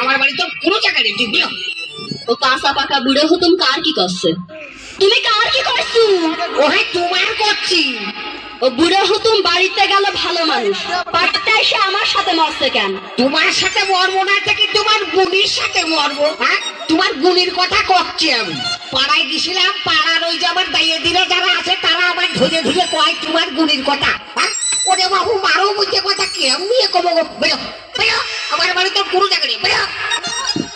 আমার বাড়ি তো কোনো জায়গা নেই, তুই বেরো। ও কাঁচা পাকা বুড়ো হতুম কার কি করছে? তুমি কার কি করছো? ওহে তোমার করছি। ও বুড়ো হতুম বাড়িতে গেল ভালো মানুষ, পাটটা এসে আমার সাথে মরছে কেন? তোমার সাথে মরবো না থেকে তোমার গুণির সাথে মরবো। হ্যাঁ, তোমার গুণির কথা করছি আমি। পাড়ায় গেছিলাম, পাড়ার ওই যে আমার দাইয়ে দিলে যারা আছে তারা আমার ধরে ধরে কয় তোমার গুণির কথা। হ্যাঁ, ওরে বাবু মারো বুঝতে কথা কেমনি কমো গো। বেরো বেরো, আমার বাড়ি তো কোনো জায়গা নেই, বেরো।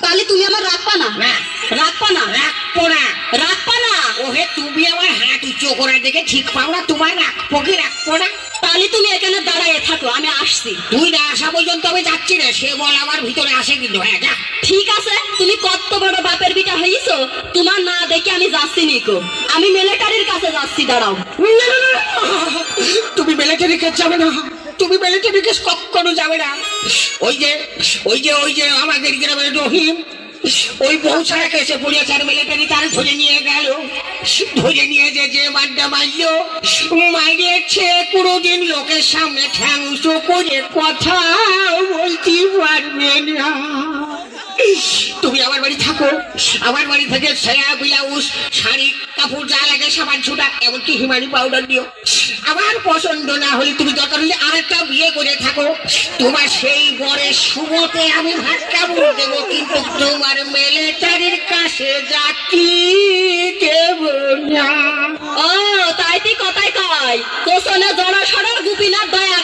তাহলে তুমি আমার রাখবা না? না, রাখবা না? রাখবো না। রাখবা না? ওহে তুমি আমার হাত উঁচু করে দেখে ঠিক পাও না, তোমার রাখবো কি রাখবো না? তাহলে তুমি এখানে দাঁড়ায় থাকো, আমি আসছি। তুই না আসা পর্যন্ত আমি যাচ্ছি না, সে বল আমার ভিতরে আসে কিন্তু। হ্যাঁ যা। ঠিক আছে, তুমি কত বড় বাপের বিটা হইছো, তোমার না দেখে আমি যাচ্ছি নিকো। আমি মিলিটারির কাছে যাচ্ছি, দাঁড়াও। তুমি মিলিটারি কেস যাবে না, তুমি মিলিটারি কেস কখনো যাবে না। ওই যে ওই যে ওই যে আমাদের গ্রামের রহিম, ওই বউ ছাড়া কেসে পড়িয়েছে, আর মিলিটারি তার ধরে নিয়ে গেল। ধরে নিয়ে যে বাড্ডা মারলো, মারিয়েছে কোনোদিন লোকের সামনে ঠ্যাং উঁচু করে কথা বলতে পারবে না। তুমি আমার বাড়ি থাকো, আমার বাড়ি থেকে সায়া ব্লাউজ শাড়ি কাপড় যা লাগে সাবান ছুটা এমনকি হিমানি পাউডার দিও। আমার পছন্দ না হলে তুমি দরকার হলে আরেকটা বিয়ে করে থাকো, তোমার সেই বরের শুভতে আমি ভাত কাপড় দেবো, কিন্তু তোমার মিলিটারির কাছে যাচ্ছি দেব না। ও তাই তুই কথাই কয়, কোসনে জড়া সড়া গুপিনার দয়া